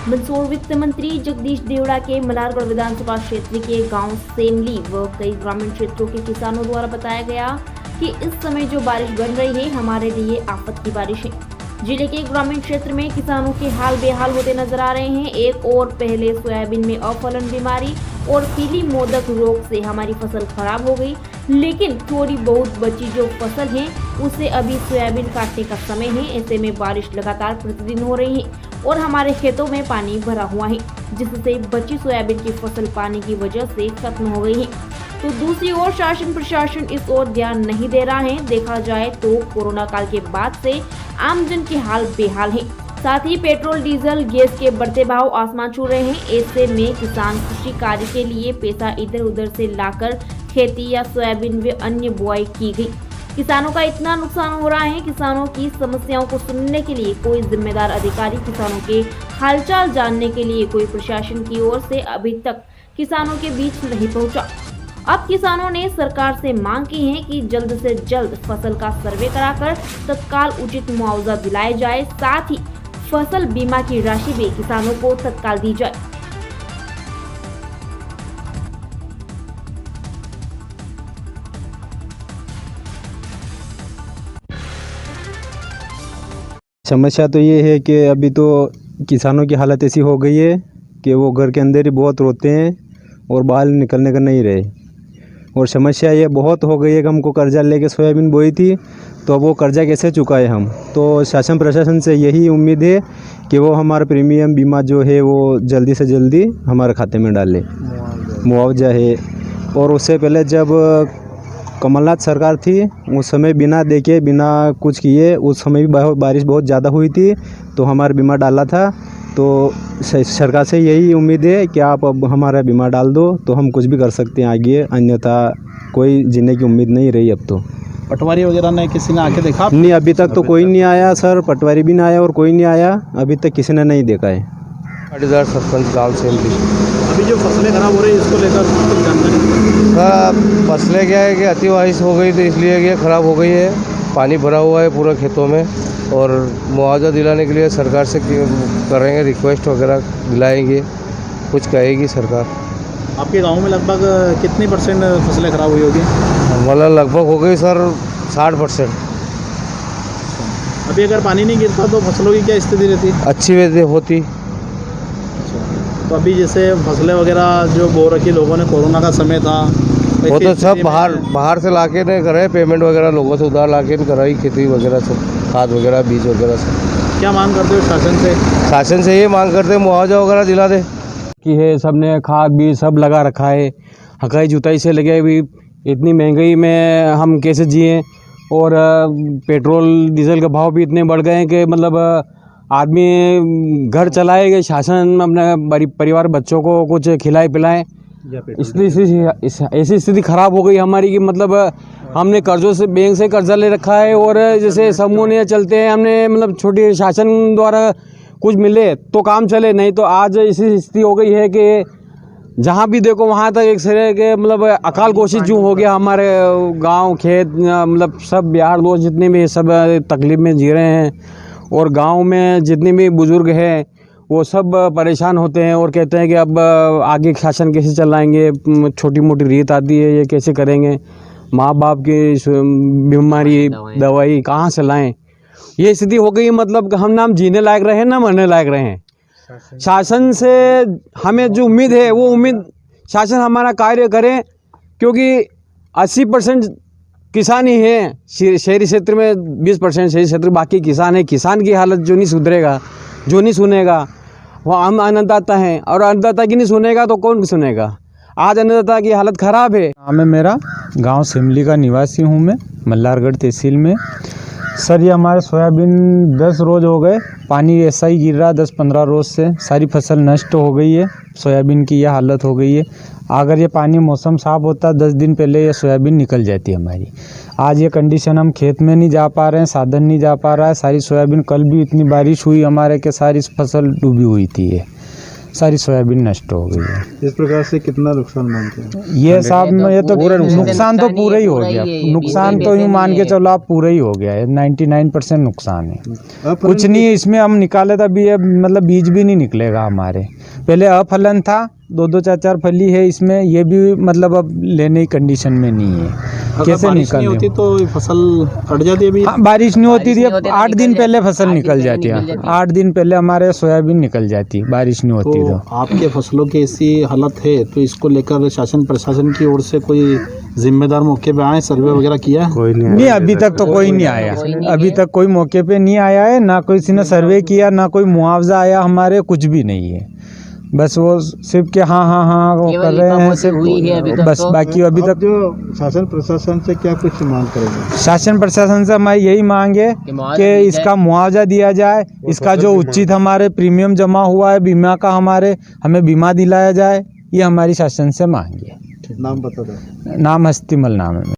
मंदसौर वित्त मंत्री जगदीश देवड़ा के मल्हारगढ़ विधानसभा क्षेत्र के गांव सेमली व कई ग्रामीण क्षेत्रों के किसानों द्वारा बताया गया कि इस समय जो बारिश बन रही है हमारे लिए आफत की बारिश है। जिले के ग्रामीण क्षेत्र में किसानों के हाल बेहाल होते नजर आ रहे हैं। एक और पहले सोयाबीन में अफलन बीमारी और पीली मोदक रोग से हमारी फसल खराब हो गई, लेकिन थोड़ी बहुत बची जो फसल है उसे अभी सोयाबीन काटने का समय है। ऐसे में बारिश लगातार प्रतिदिन हो रही है और हमारे खेतों में पानी भरा हुआ है, जिससे बची सोयाबीन की फसल पानी की वजह से खत्म हो गई है। तो दूसरी ओर शासन प्रशासन इस ओर ध्यान नहीं दे रहा है। देखा जाए तो कोरोना काल के बाद से आमजन के हाल बेहाल है। साथ ही पेट्रोल डीजल गैस के बढ़ते भाव आसमान छू रहे हैं। ऐसे में किसान कृषि कार्य के लिए पैसा इधर उधर से लाकर खेती या सोयाबीन व अन्य बुआई की गई। किसानों का इतना नुकसान हो रहा है। किसानों की समस्याओं को सुनने के लिए कोई जिम्मेदार अधिकारी, किसानों के हालचाल जानने के लिए कोई प्रशासन की ओर से अभी तक किसानों के बीच नहीं पहुंचा। अब किसानों ने सरकार से मांग की है कि जल्द से जल्द फसल का सर्वे कराकर तत्काल उचित मुआवजा दिलाया जाए, साथ ही फसल बीमा की राशि भी किसानों को तत्काल दी जाए। समस्या तो ये है कि अभी तो किसानों की हालत ऐसी हो गई है कि वो घर के अंदर ही बहुत रोते हैं और बाहर निकलने का नहीं रहे। और समस्या ये बहुत हो गई है कि हमको कर्जा लेके सोयाबीन बोई थी, तो वो कर्जा कैसे चुकाए हम। तो शासन प्रशासन से यही उम्मीद है कि वो हमारा प्रीमियम बीमा जो है वो जल्दी से जल्दी हमारे खाते में डाले, मुआवजा है। और उससे पहले जब कमलनाथ सरकार थी उस समय बिना देखे बिना कुछ किए उस समय भी बारिश बहुत ज़्यादा हुई थी, तो हमारा बीमा डाला था। तो सरकार से यही उम्मीद है कि आप अब हमारा बीमा डाल दो तो हम कुछ भी कर सकते हैं आगे, अन्यथा कोई जीने की उम्मीड नहीं रही अब तो। पटवारी वगैरह ने किसी ने आके देखा? नहीं, अभी तक तो कोई नहीं आया सर, पटवारी भी नहीं आया और कोई नहीं आया, अभी तक किसी ने नहीं देखा है। पाटीदार सरपंच गाँव सेमली। अभी जो फसलें खराब हो रही है इसको लेकर कुछ जानकारी? सर फसलें क्या है कि अति बारिश हो गई तो इसलिए ये ख़राब हो गई है। पानी भरा हुआ है पूरा खेतों में और मुआवजा दिलाने के लिए सरकार से करेंगे, रिक्वेस्ट वगैरह दिलाएंगे, कुछ कहेगी सरकार। आपके गांव में लगभग कितनी % फसलें खराब हुई होगी? मतलब लगभग हो गई सर 60%। अभी अगर पानी नहीं गिरता तो फसलों की क्या स्थिति रहती? अच्छी वजह होती। तो अभी जैसे फसलें वगैरह जो बो रखी लोगों ने, कोरोना का समय था, वो तो सब बाहर से लाके ने करे, पेमेंट वगैरह लोगों से उधार लाके कराई, खेती वगैरह सब, खाद वगैरह, बीज वगैरह सब। क्या मांग करते हो शासन से? शासन से ये मांग करते मुआवजा वगैरह दिला दे कि है सबने खाद बीज सब लगा रखा है, हकाई जुताई से लगे। अभी इतनी महंगाई में हम कैसे जिए, और पेट्रोल डीजल के भाव भी इतने बढ़ गए हैं कि मतलब आदमी घर चलाएगा, शासन अपने परिवार बच्चों को कुछ खिलाए पिलाएं। ऐसी स्थिति ख़राब हो गई हमारी कि मतलब हमने कर्जों से, बैंक से कर्जा ले रखा है, और जैसे समूह ने चलते हैं, हमने मतलब छोटी शासन द्वारा कुछ मिले तो काम चले, नहीं तो आज ऐसी स्थिति हो गई है कि जहाँ भी देखो वहाँ तक एक तरह के मतलब अकाल घोषित जो हो गया। हमारे गांव खेत मतलब सब बिहार लोग जितने भी सब तकलीफ़ में जी रहे हैं, और गांव में जितने भी बुज़ुर्ग हैं वो सब परेशान होते हैं और कहते हैं कि अब आगे शासन कैसे चलाएंगे, छोटी मोटी रीत आती है, ये कैसे करेंगे, माँ बाप की बीमारी दवाई कहाँ से लाएं। ये स्थिति हो गई, मतलब हम ना जीने लायक रहे ना मरने लायक रहे हैं। शासन से हमें जो उम्मीद है वो उम्मीद शासन हमारा कार्य करे, क्योंकि 80% किसान ही है शहरी क्षेत्र में, 20% शहरी क्षेत्र, बाकी किसान है। किसान की हालत जो नहीं सुधरेगा, जो नहीं सुनेगा, वो हम अन्नदाता हैं, और अन्नदाता की नहीं सुनेगा तो कौन सुनेगा। आज अन्नदाता की हालत ख़राब है। नाम है मेरा, गांव सिमली का निवासी हूं मैं, मल्हारगढ़ तहसील में। सर ये हमारे सोयाबीन 10 रोज़ हो गए, पानी ऐसा ही गिर रहा 10-15 रोज़ से, सारी फसल नष्ट हो गई है। सोयाबीन की यह हालत हो गई है। अगर ये पानी मौसम साफ़ होता 10 दिन पहले ये सोयाबीन निकल जाती हमारी। आज ये कंडीशन, हम खेत में नहीं जा पा रहे हैं, साधन नहीं जा पा रहा है। सारी सोयाबीन, कल भी इतनी बारिश हुई हमारे कि सारी फसल डूबी हुई थी। ये सारी सोयाबीन नष्ट हो गई है। इस प्रकार से कितना नुकसान मानते हैं? ये साहब ये तो नुकसान तो पूरा ही हो गया, नुकसान तो यूँ मान के चलो आप पूरा ही हो गया है, 99% नुकसान है। कुछ नहीं है इसमें, हम निकाले तो अभी मतलब बीज भी नहीं निकलेगा हमारे। पहले अफलन था, 2-2 4-4 फली है इसमें, ये भी मतलब अब लेने की कंडीशन में नहीं है। कैसे निकल होती तो फसल कट जाती है? अभी हाँ, बारिश नहीं होती थी, 8 दिन पहले फसल निकल जाती है, 8 दिन पहले हमारे सोयाबीन निकल जाती, बारिश नहीं होती तो। आपके फसलों की ऐसी हालत है तो इसको लेकर शासन प्रशासन की ओर से कोई जिम्मेदार मौके पे आए, सर्वे वगैरह किया है? कोई नहीं, अभी तक तो कोई नहीं आया, अभी तक कोई मौके पे नहीं आया है, ना कोई किसी ने सर्वे किया, ना कोई मुआवजा आया हमारे, कुछ भी नहीं है। बस वो सिर्फ के हाँ वो कर रहे हैं सिर्फ, बस बाकी अभी तक। जो शासन प्रशासन से क्या कुछ मांग करेंगे? शासन प्रशासन से हमारी यही मांग है कि इसका मुआवजा दिया जाए, इसका जो उचित हमारे प्रीमियम जमा हुआ है बीमा का, हमें बीमा दिलाया जाए, ये हमारी शासन से मांग है। नाम बता दो। नाम हस्तीमल नाम है।